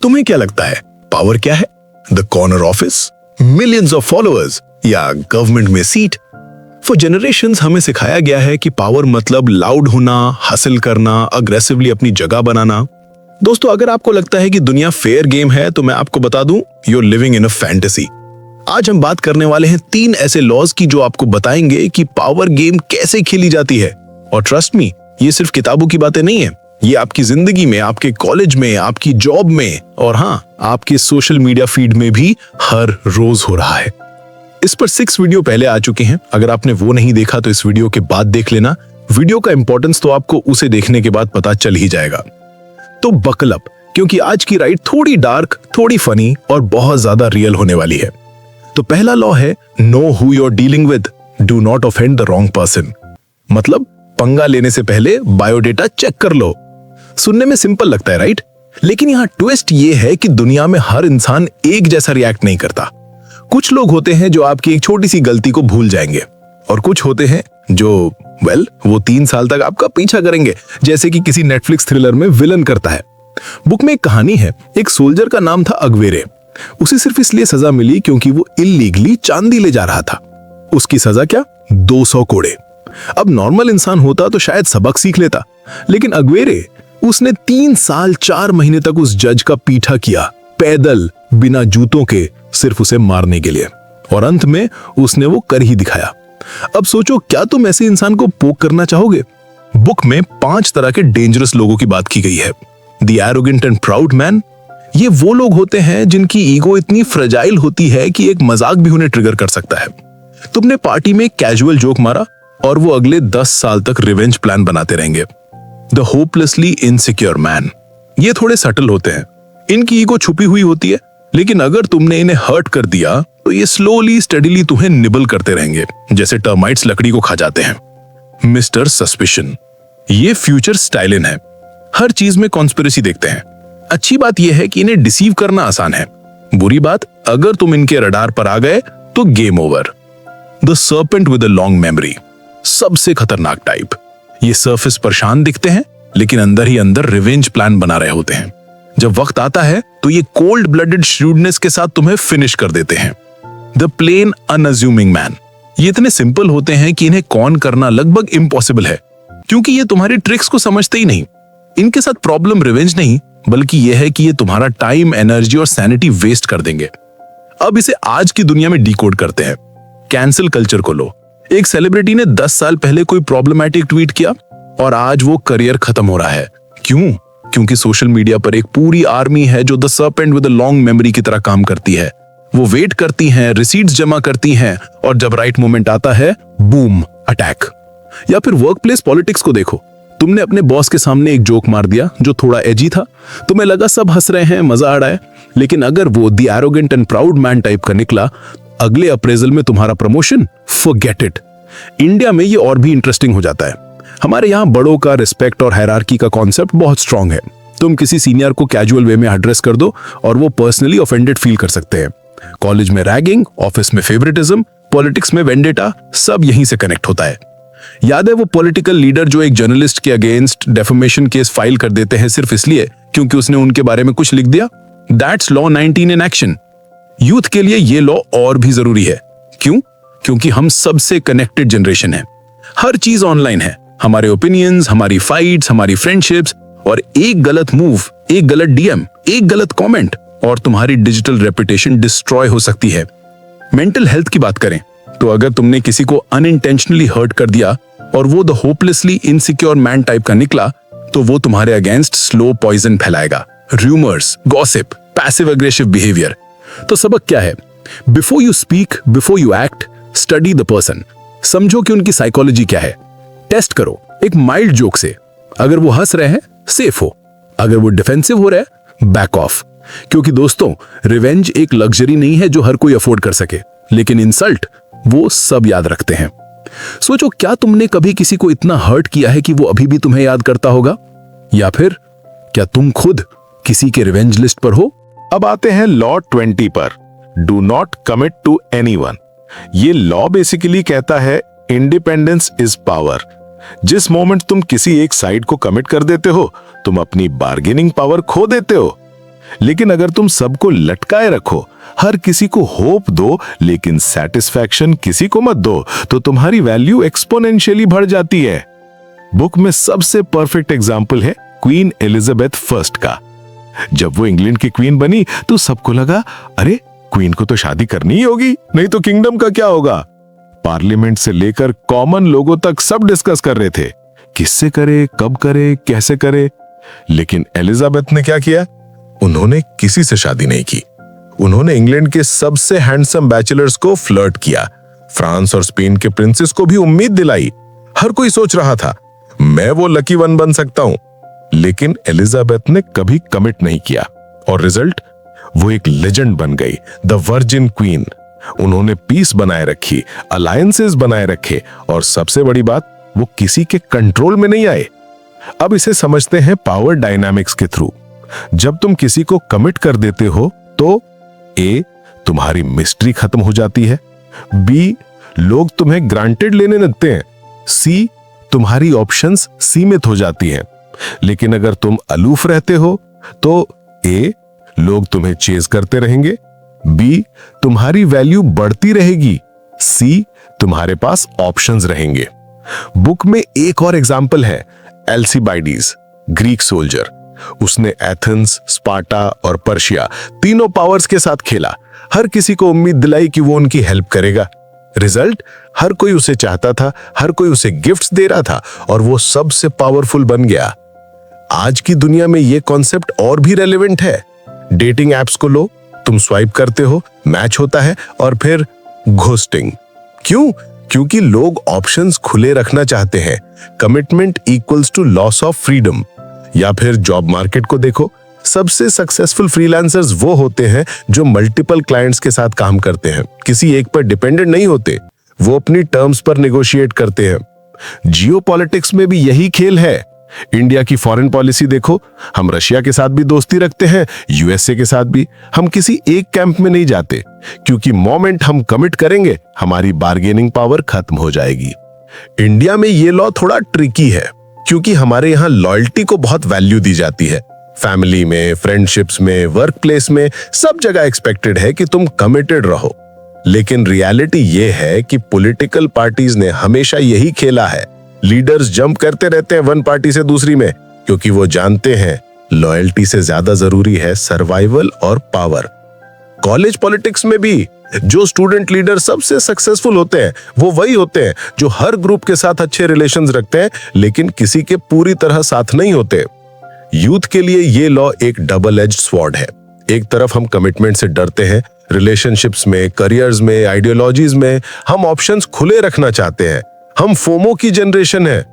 तुम्हें क्या लगता है पावर क्या है? The corner office, millions of followers या गवर्नमेंट में सीट? फॉर जनरेशंस हमें सिखाया गया है कि पावर मतलब लाउड होना, हासिल करना, अग्रेसिवली अपनी जगह बनाना। दोस्तों, अगर आपको लगता है कि दुनिया फेयर गेम है तो मैं आपको बता दूं, you are living in a fantasy. आज हम बात करने वाले हैं 3 ऐसे लॉज की जो आपको बताएंगे कि पावर गेम कैसे खेली जाती है। और ट्रस्ट मी, ये सिर्फ किताबों की बातें नहीं है, ये आपकी जिंदगी में, आपके कॉलेज में, आपकी जॉब में और हाँ, आपके सोशल मीडिया फीड में भी हर रोज हो रहा है। इस पर 6 वीडियो पहले आ चुके हैं। अगर आपने वो नहीं देखा तो इस वीडियो के बाद देख लेना। वीडियो का इंपॉर्टेंस तो आपको उसे देखने के बाद पता चल ही जाएगा। तो बकल अप, क्योंकि आज की राइड थोड़ी डार्क, थोड़ी फनी और बहुत ज्यादा रियल होने वाली है। तो पहला लॉ है know who you are dealing with, do not offend the wrong person. मतलब पंगा लेने से पहले बायोडेटा चेक कर लो। सुनने में सिंपल लगता है, राइट? लेकिन यहाँ ट्विस्ट ये है कि दुनिया में हर इंसान एक जैसा रिएक्ट नहीं करता। कुछ लोग होते हैं जो आपकी एक छोटी सी गलती को भूल जाएंगे और कुछ होते हैं जो वो 3 साल तक आपका पीछा करेंगे, जैसे कि किसी नेटफ्लिक्स थ्रिलर में विलन करता है। बुक में एक कहानी है, एक सोल्जर का नाम था अग्वेरे। उसे सिर्फ इसलिए सजा मिली क्योंकि वो इल्लीगली चांदी ले जा रहा था। उसकी सजा क्या? 200 कोड़े। अब नॉर्मल इंसान होता तो शायद सबक सीख लेता, लेकिन अग्वेरे, उसने 3 साल 4 महीने तक उस जज का पीछा किया, पैदल, बिना जूतों के, सिर्फ उसे मारने के लिए। और अंत में उसने वो कर ही दिखाया। अब सोचो, क्या तुम ऐसे इंसान को पोक करना चाहोगे? बुक में 5 तरह के डेंजरस लोगों की बात की गई है। The arrogant and proud man, ये वो लोग होते हैं जिनकी ईगो इतनी फ्रेजाइल होती है कि एक मजाक भी उन्हें ट्रिगर कर सकता है। तुमने पार्टी में कैजुअल जोक मारा और वो अगले 10 साल तक रिवेंज प्लान बनाते रहेंगे। द होपलेसली इनसिक्योर मैन, ये थोड़े सटल होते हैं, इनकी ईगो छुपी हुई होती है, लेकिन अगर तुमने इन्हें हर्ट कर दिया तो ये स्लोली स्टडीली तुम्हें निबल करते रहेंगे, जैसे टर्माइट्स लकड़ी को खा जाते हैं। मिस्टर सस्पिशन, ये फ्यूचर स्टाइलिन है, हर चीज में कॉन्स्पिरेसी देखते हैं। अच्छी बात यह है कि इन्हें डिसीव करना आसान है। बुरी बात, अगर तुम इनके रडार पर आ गए तो game over. The serpent with a long memory, सबसे खतरनाक टाइप। ये सरफेस पर शांत दिखते हैं, लेकिन अंदर ही अंदर रिवेंज प्लान बना रहे होते हैं। जब वक्त आता है तो ये कोल्ड ब्लडेड श्रूडनेस के साथ तुम्हें फिनिश कर देते हैं। द प्लेन अनअज्यूमिंग मैन, ये इतने सिंपल होते हैं कि इन्हें कॉन करना लगभग इम्पॉसिबल है, क्योंकि ये तुम्हारी ट्रिक्स को समझते ही नहीं। इनके साथ प्रॉब्लम रिवेंज नहीं, बल्कि यह है कि ये तुम्हारा टाइम, एनर्जी और सैनिटी वेस्ट कर देंगे। अब इसे आज की दुनिया में डिकोड करते हैं। कैंसिल कल्चर को लो। एक सेलिब्रिटी ने 10 साल पहले कोई प्रॉब्लमैटिक ट्वीट किया और आज वो करियर खत्म हो रहा है। क्यों? क्योंकि सोशल मीडिया पर एक पूरी आर्मी है जो the serpent with a long memory की तरह काम करती है। वो वेट करती हैं, रिसीट्स जमा करती हैं और जब राइट मोमेंट आता है, बूम, अटैक। या फिर वर्कप्लेस पॉलिटिक्स को देखो। तुमने अपने बॉस के सामने एक जोक मार दिया जो थोड़ा एजी था, तुम्हें लगा सब हंस रहे हैं, मजा आ रहा है, लेकिन अगर वो the arrogant and proud man type का निकला, अगले अप्रेजल में तुम्हारा प्रमोशन, फॉरगेट इट। इंडिया में ये और भी इंटरेस्टिंग हो जाता है। हमारे यहाँ बड़ों का रिस्पेक्ट और हायरार्की का कॉन्सेप्ट बहुत स्ट्रांग है। तुम किसी सीनियर को कैजुअल वे में एड्रेस कर दो और वो पर्सनली ऑफेंडेड फील कर सकते हैं। कॉलेज में रैगिंग, ऑफिस में फेवरेटिज्म, पॉलिटिक्स में वेंडेटा, सब यहीं से कनेक्ट होता है। याद है वो पॉलिटिकल लीडर जो एक जर्नलिस्ट के अगेंस्ट डेफेमेशन केस फाइल कर देते हैं सिर्फ इसलिए क्योंकि उसने उनके बारे में कुछ लिख दिया? That's law 19 in action. Youth के लिए ये लॉ और भी जरूरी है। क्यों? क्योंकि हम सबसे कनेक्टेड जनरेशन है। हर चीज ऑनलाइन है, हमारे ओपिनियंस, हमारी फाइट्स, हमारी फ्रेंडशिप्स, और एक गलत मूव, एक गलत डीएम, एक गलत कमेंट और तुम्हारी डिजिटल रेपुटेशन डिस्ट्रॉय हो सकती है। मेंटल हेल्थ की बात करें तो अगर तुमने किसी को अनइंटेंशनली हर्ट कर दिया और वो the hopelessly insecure man type का निकला, तो वो तुम्हारे अगेंस्ट स्लो पॉइजन फैलाएगा। Rumours, gossip, passive aggressive behaviour. तो सबक क्या है? Before you speak, before you act, study the person. समझो कि उनकी साइकोलॉजी क्या है। टेस्ट करो एक माइल्ड जोक से। अगर वो हंस रहे हैं, सेफ हो। अगर वो डिफेंसिव हो रहे हैं, बैक ऑफ। क्योंकि दोस्तों, रिवेंज एक लग्जरी नहीं है जो हर कोई अफोर्ड कर सके, लेकिन इंसल्ट वो सब याद रखते हैं। सोचो, क्या तुमने कभी किसी को इतना हर्ट किया है कि वो अभी भी तुम्हें याद करता होगा? या फिर क्या तुम खुद किसी के रिवेंज लिस्ट पर हो? अब आते हैं लॉ 20 पर, do not commit to anyone. ये लॉ बेसिकली कहता है इंडिपेंडेंस इज पावर। जिस मोमेंट तुम किसी एक साइड को कमिट कर देते हो, तुम अपनी बार्गेनिंग पावर खो देते हो। लेकिन अगर तुम सबको लटकाए रखो, हर किसी को होप दो लेकिन सेटिस्फैक्शन किसी को मत दो, तो तुम्हारी वैल्यू एक्सपोनेंशियली बढ़ जाती है। बुक में सबसे परफेक्ट एग्जाम्पल है क्वीन एलिजाबेथ फर्स्ट का। जब वो इंग्लैंड की क्वीन बनी तो सबको लगा, अरे क्वीन को तो शादी करनी ही होगी, नहीं तो किंगडम का क्या होगा। पार्लियामेंट से लेकर कॉमन लोगों तक सब डिस्कस कर रहे थे, किससे करे, कब करे, कैसे करे। लेकिन एलिजाबेथ ने क्या किया? उन्होंने किसी से शादी नहीं की। उन्होंने इंग्लैंड के सबसे हैंडसम बैचलर्स को फ्लर्ट किया, फ्रांस और स्पेन के प्रिंसेस को भी उम्मीद दिलाई। हर कोई सोच रहा था मैं वो लकी वन बन सकता हूं, लेकिन एलिजाबेथ ने कभी कमिट नहीं किया और रिजल्ट, वो एक लेजेंड बन गई, द वर्जिन क्वीन। उन्होंने पीस बनाए रखी, अलायंसेस बनाए रखे और सबसे बड़ी बात, वो किसी के कंट्रोल में नहीं आए। अब इसे समझते हैं पावर डायनामिक्स के थ्रू। जब तुम किसी को कमिट कर देते हो तो ए, तुम्हारी मिस्ट्री खत्म हो जाती है, बी, लोग तुम्हें ग्रांटेड लेने लगते हैं, सी, तुम्हारी ऑप्शंस सीमित हो जाती हैं। लेकिन अगर तुम अलूफ रहते हो तो ए, लोग तुम्हें चेज करते रहेंगे, बी, तुम्हारी वैल्यू बढ़ती रहेगी, सी, तुम्हारे पास ऑप्शंस रहेंगे। बुक में एक और एग्जाम्पल है, एल्सिबाइडीज, ग्रीक सोल्जर। उसने एथेंस, स्पार्टा और पर्शिया तीनों पावर्स के साथ खेला। हर किसी को उम्मीद दिलाई कि वो उनकी हेल्प करेगा। रिजल्ट, हर कोई उसे चाहता था, हर कोई उसे गिफ्ट्स दे रहा था और वो सबसे पावरफुल बन गया। आज की दुनिया में ये कॉन्सेप्ट और भी रेलेवेंट है। डेटिंग एप्स को लो, तुम स्वाइप करते हो, मैच होता है और फिर घोस्टिंग। क्यों? क्योंकि लोग ऑप्शंस खुले रखना चाहते हैं। Commitment equals to loss of freedom. या फिर जॉब मार्केट को देखो, सबसे सक्सेसफुल फ्रीलांसर्स वो होते हैं जो मल्टीपल क्लाइंट्स के साथ काम करते हैं, किसी एक पर डिपेंडेंट नहीं होते, वो अपनी टर्म्स पर नेगोशिएट करते हैं। जियोपॉलिटिक्स में भी यही खेल है। इंडिया की फॉरेन पॉलिसी देखो, हम रशिया के साथ भी दोस्ती रखते हैं, यूएसए के साथ भी। हम किसी एक कैंप में नहीं जाते, क्योंकि मोमेंट हम कमिट करेंगे, हमारी बार्गेनिंग पावर खत्म हो जाएगी। इंडिया में ये लॉ थोड़ा ट्रिकी है, क्योंकि हमारे यहाँ लॉयल्टी को बहुत वैल्यू दी जाती है। फैमिली में, फ्रेंडशिप्स में, वर्क प्लेस में, सब जगह एक्सपेक्टेड है कि तुम कमिटेड रहो। लेकिन रियलिटी ये है कि पॉलिटिकल पार्टीज ने हमेशा यही खेला है। लीडर्स जंप करते रहते हैं वन पार्टी से दूसरी में, क्योंकि वो जानते हैं लॉयल्टी से ज्यादा जरूरी है सर्वाइवल और पावर। कॉलेज पॉलिटिक्स में भी जो स्टूडेंट लीडर सबसे सक्सेसफुल होते हैं, वो वही होते हैं जो हर ग्रुप के साथ अच्छे रिलेशंस रखते हैं, लेकिन किसी के पूरी तरह साथ नहीं होते। यूथ के लिए ये लॉ एक डबल एज्ड स्वॉर्ड है। एक तरफ हम कमिटमेंट से डरते हैं, रिलेशनशिप्स में, करियर्स में, आइडियोलॉजीज में हम ऑप्शंस खुले रखना चाहते हैं, हम फोमो की जनरेशन है।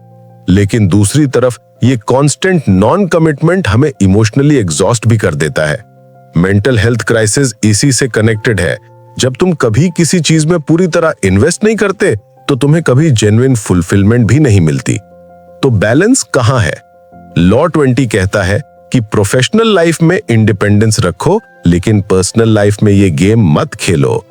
लेकिन दूसरी तरफ ये कांस्टेंट नॉन कमिटमेंट हमें इमोशनली एग्जॉस्ट भी कर देता है। मेंटल हेल्थ क्राइसिस इसी से कनेक्टेड है। जब तुम कभी किसी चीज में पूरी तरह इन्वेस्ट नहीं करते, तो तुम्हें कभी जेन्युइन फुलफिलमेंट भी नहीं मिलती। तो बैलेंस कहां है? लॉ 20 कहता है कि प्रोफेशनल लाइफ में इंडिपेंडेंस रखो, लेकिन पर्सनल लाइफ में ये गेम मत खेलो।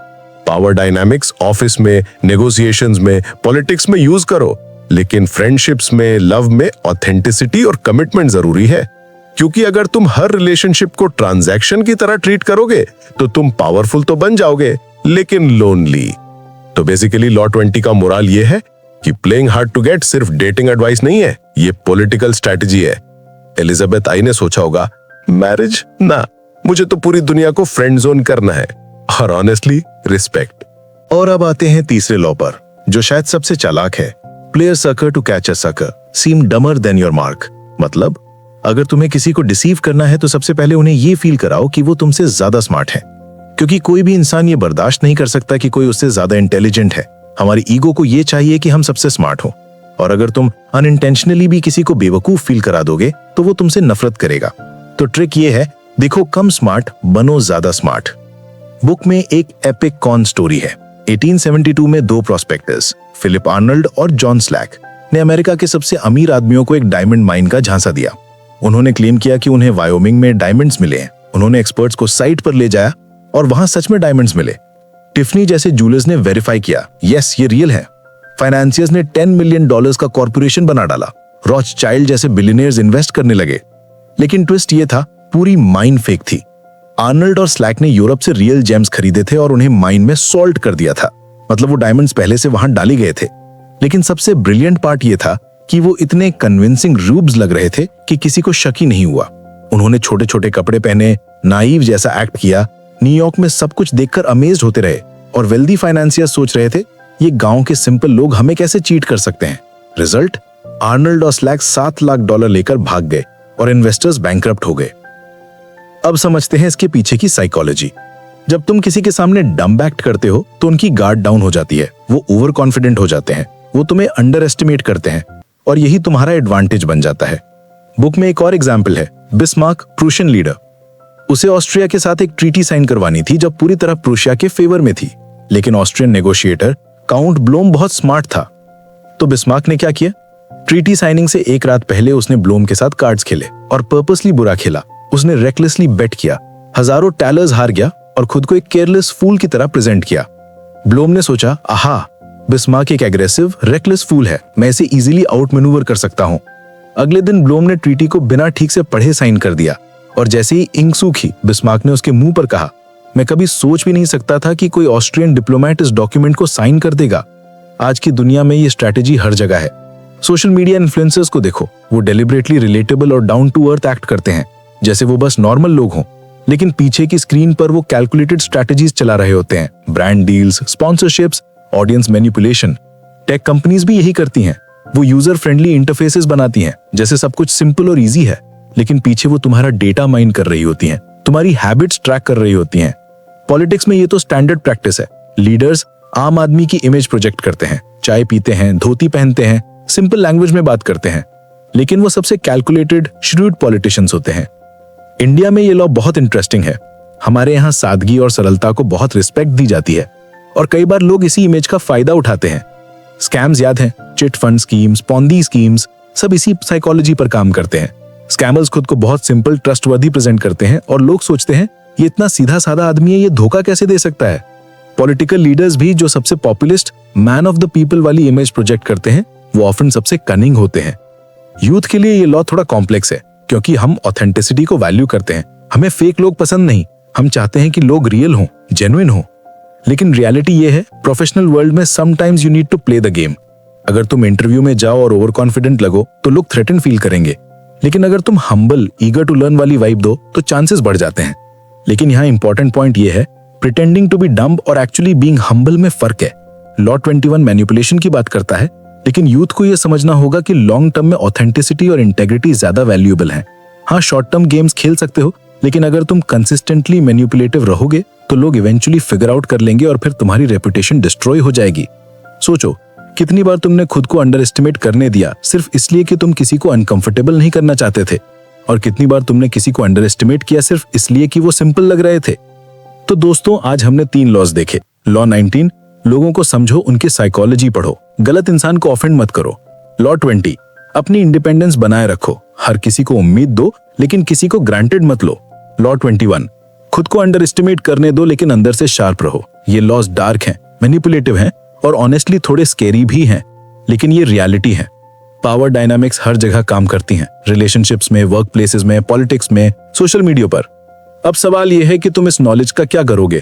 पावर डायनामिक्स ऑफिस में, नेगोशिएशंस में, पॉलिटिक्स में यूज करो, लेकिन फ्रेंडशिप्स में, लव में ऑथेंटिसिटी और कमिटमेंट जरूरी है। क्योंकि अगर तुम हर रिलेशनशिप को ट्रांजैक्शन की तरह ट्रीट करोगे, तो तुम पावरफुल तो बन जाओगे, लेकिन लोनली। तो बेसिकली लॉ 20 का मोरल ये है कि प्लेइंग हार्ड टू गेट सिर्फ डेटिंग एडवाइस नहीं है, ये पॉलिटिकल स्ट्रेटजी है। एलिजाबेथ आई ने सोचा होगा, मैरिज ना, मुझे तो पूरी दुनिया को फ्रेंड जोन करना है। और ऑनेस्टली, रिस्पेक्ट। और अब आते हैं तीसरे लॉ पर, जो शायद सबसे चालाक है। Play a sucker to catch a sucker seem dumber than your mark. मतलब अगर तुम्हें किसी को डिसीव करना है तो सबसे पहले उन्हें ये फील कराओ कि वो तुमसे ज्यादा स्मार्ट है, क्योंकि कोई भी इंसान ये बर्दाश्त नहीं कर सकता कि कोई उससे ज्यादा इंटेलिजेंट है। हमारी ईगो को ये चाहिए कि हम सबसे स्मार्ट हो, और अगर तुम अनइंटेंशनली भी किसी को बेवकूफ फील करा दोगे तो वो तुमसे नफरत करेगा। तो ट्रिक ये है, देखो कम स्मार्ट, बनो ज्यादा स्मार्ट। बुक में एक एपिक कॉन स्टोरी है। 1872 में दो प्रोस्पेक्टर्स, फिलिप आर्नल्ड और जॉन स्लैक, ने अमेरिका के सबसे अमीर आदमियों को एक डायमंड माइन का झांसा दिया। उन्होंने क्लेम किया कि उन्हें वायोमिंग में डायमंड्स मिले हैं। उन्होंने एक्सपर्ट्स को साइट पर ले जाया और वहां सच में डायमंड्स मिले। टिफनी जैसे जूलर्स ने वेरीफाई किया, यस ये रियल है। फाइनेंसियर्स ने $10 मिलियन का कॉर्पोरेशन बना डाला। रॉथचाइल्ड जैसे बिलियनियर्स इन्वेस्ट करने लगे। लेकिन ट्विस्ट ये था, पूरी माइन फेक थी। आर्नल्ड और स्लैक ने यूरोप से रियल जेम्स खरीदे थे और उन्हें माइन में सॉल्ट कर दिया था। मतलब वो डायमंड्स पहले से वहां डाले गए थे। लेकिन सबसे ब्रिलियंट पार्ट ये था कि वो इतने कन्विंसिंग रूब्स लग रहे थे कि किसी को शक ही नहीं हुआ। उन्होंने छोटे छोटे कपड़े पहने, नाइव जैसा एक्ट किया, न्यूयॉर्क में सब कुछ देखकर अमेज्ड होते रहे और वेल्दी फाइनेंसियर्स सोच रहे थे ये गांव के सिंपल लोग हमें कैसे चीट कर सकते हैं। रिजल्ट, आर्नल्ड और स्लैक $7 लाख लेकर भाग गए और इन्वेस्टर्स बैंकरप्ट हो गए। अब समझते हैं इसके पीछे की साइकोलॉजी। जब तुम किसी के सामने डम्ब एक्ट करते हो तो उनकी गार्ड डाउन हो जाती है, वो ओवर कॉन्फिडेंट हो जाते हैं, वो तुम्हें अंडर एस्टिमेट करते हैं और यही तुम्हारा एडवांटेज बन जाता है। बुक में एक और एग्जाम्पल है, बिस्मार्क, प्रूशियन लीडर। उसे ऑस्ट्रिया के साथ एक ट्रीटी साइन करवानी थी जब पूरी तरह प्रूशिया के फेवर में थी, लेकिन ऑस्ट्रियन नेगोशिएटर काउंट ब्लोम बहुत स्मार्ट था। तो बिस्मार्क ने क्या किया? ट्रीटी साइनिंग से एक रात पहले उसने ब्लोम के साथ कार्ड्स खेले और पर्पसली बुरा खेला। उसने रेकलेसली बेट किया, हजारों टैलर्स हार गया और खुद को एक केयरलेस फूल की तरह प्रेजेंट किया। ब्लोम ने सोचा, आहा, बिस्मार्क एक एग्रेसिव, रेकलेस फूल है, मैं इसे इजीली आउट मैन्यूवर कर सकता हूं। अगले दिन ब्लोम ने ट्रीटी को बिना ठीक से पढ़े साइन कर दिया और जैसे ही इंक सूखी, बिस्मार्क ने उसके मुंह पर कहा, मैं कभी सोच भी नहीं सकता था कि कोई ऑस्ट्रियन डिप्लोमेट इस डॉक्यूमेंट को साइन कर देगा। आज की दुनिया में ये स्ट्रैटेजी हर जगह है। सोशल मीडिया इन्फ्लुएंसर्स को देखो, वो डेलिबरेटली रिलेटेबल और डाउन टू अर्थ एक्ट करते हैं, जैसे वो बस नॉर्मल लोग हों, लेकिन पीछे की स्क्रीन पर वो कैलकुलेटेड स्ट्रैटेजीज चला रहे होते हैं। Brand deals, sponsorships, audience manipulation. Tech companies भी यही करती हैं। वो यूजर फ्रेंडली इंटरफेसेस बनाती हैं, जैसे सब कुछ सिंपल और इजी है, लेकिन पीछे वो तुम्हारा डेटा माइन कर रही होती हैं, तुम्हारी हैबिट्स ट्रैक कर रही होती हैं। पॉलिटिक्स में ये तो स्टैंडर्ड प्रैक्टिस है। लीडर्स आम आदमी की इमेज प्रोजेक्ट करते हैं, चाय पीते हैं, धोती पहनते हैं, सिंपल लैंग्वेज में बात करते हैं, लेकिन वो सबसे कैलकुलेटेड, श्रूड पॉलिटिशियंस होते हैं। इंडिया में ये लॉ बहुत इंटरेस्टिंग है। हमारे यहाँ सादगी और सरलता को बहुत रिस्पेक्ट दी जाती है और कई बार लोग इसी इमेज का फायदा उठाते हैं। स्कैम्स याद हैं, chit fund schemes, Pondy schemes, सब इसी साइकोलॉजी पर काम करते हैं। स्कैमर्स खुद को बहुत सिंपल, ट्रस्टवर्दी प्रेजेंट करते हैं और लोग सोचते हैं ये इतना सीधा साधा आदमी है, ये धोखा कैसे दे सकता है। पॉलिटिकल लीडर्स भी जो सबसे populist, man of the people वाली इमेज प्रोजेक्ट करते हैं, वो ऑफन सबसे कनिंग होते हैं। यूथ के लिए ये लॉ थोड़ा कॉम्प्लेक्स है, क्योंकि हम ऑथेंटिसिटी को वैल्यू करते हैं। हमें फेक लोग पसंद नहीं, हम चाहते हैं कि लोग रियल हों, जेन्युइन हों। लेकिन रियलिटी ये है, प्रोफेशनल वर्ल्ड में sometimes you need to play the game. अगर तुम इंटरव्यू में जाओ और ओवर कॉन्फिडेंट लगो तो लोग थ्रेटन फील करेंगे, लेकिन अगर तुम हम्बल, ईगर टू लर्न वाली वाइब दो तो चांसेस बढ़ जाते हैं। लेकिन यहाँ इंपॉर्टेंट पॉइंट ये है, प्रिटेंडिंग टू बी डम्ब और एक्चुअली बीइंग हम्बल में फर्क है। लॉ 21 मैनिपुलेशन की बात करता है, लेकिन यूथ को यह समझना होगा कि लॉन्ग टर्म में ऑथेंटिसिटी और इंटेग्रिटी ज्यादा वैल्यूएबल है। हाँ, शॉर्ट टर्म गेम्स खेल सकते हो, लेकिन अगर तुम कंसिस्टेंटली मैनिपुलेटिव रहोगे तो लोग इवेंचुअली फिगर आउट कर लेंगे और फिर तुम्हारी रेपुटेशन डिस्ट्रॉय हो जाएगी। सोचो, कितनी बार तुमने खुद को अंडर एस्टिमेट करने दिया सिर्फ इसलिए कि तुम किसी को अनकंफर्टेबल नहीं करना चाहते थे, और कितनी बार तुमने किसी को अंडर एस्टिमेट किया सिर्फ इसलिए कि वो सिंपल लग रहे थे। तो दोस्तों, आज हमने 3 लॉज देखे। लॉ 19, लोगों को समझो, उनकी साइकोलॉजी पढ़ो, गलत इंसान को ऑफेंड मत करो। लॉ 20, अपनी इंडिपेंडेंस बनाए रखो, हर किसी को उम्मीद दो लेकिन किसी को ग्रांटेड मत लो। लॉ 21, खुद को अंडर एस्टिमेट करने दो लेकिन अंदर से शार्प रहो। ये लॉज डार्क हैं, मैनिपुलेटिव हैं और ऑनेस्टली थोड़े स्केरी भी हैं, लेकिन ये रियलिटी है। पावर डायनामिक्स हर जगह काम करती हैं, रिलेशनशिप्स में, वर्क प्लेसेस में, पॉलिटिक्स में, सोशल मीडिया पर। अब सवाल यह है कि तुम इस नॉलेज का क्या करोगे?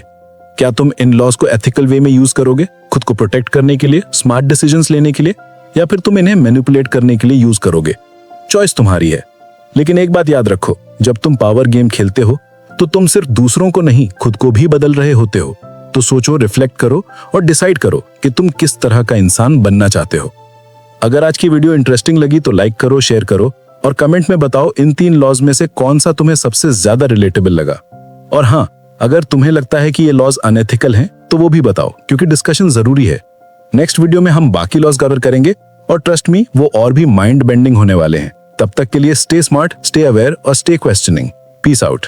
क्या तुम इन लॉज को एथिकल वे में यूज करोगे, खुद को प्रोटेक्ट करने के लिए, स्मार्ट डिसीजंस लेने के लिए, या फिर तुम इन्हें मैनिपुलेट करने के लिए यूज करोगे? चॉइस तुम्हारी है। लेकिन एक बात याद रखो, जब तुम पावर गेम खेलते हो तो तुम सिर्फ दूसरों को नहीं, खुद को भी बदल रहे होते हो। तो सोचो, रिफ्लेक्ट करो और डिसाइड करो कि तुम किस तरह का इंसान बनना चाहते हो। अगर आज की वीडियो इंटरेस्टिंग लगी तो लाइक करो, शेयर करो और कमेंट में बताओ इन 3 लॉज में से कौन सा तुम्हें सबसे ज्यादा रिलेटेबल लगा। और हाँ, अगर तुम्हें लगता है कि ये लॉज अनएथिकल हैं तो वो भी बताओ, क्योंकि डिस्कशन जरूरी है। नेक्स्ट वीडियो में हम बाकी लॉज कवर करेंगे और ट्रस्ट मी, वो और भी माइंड बेंडिंग होने वाले हैं। तब तक के लिए स्टे स्मार्ट, स्टे अवेयर और स्टे क्वेश्चनिंग। Peace out.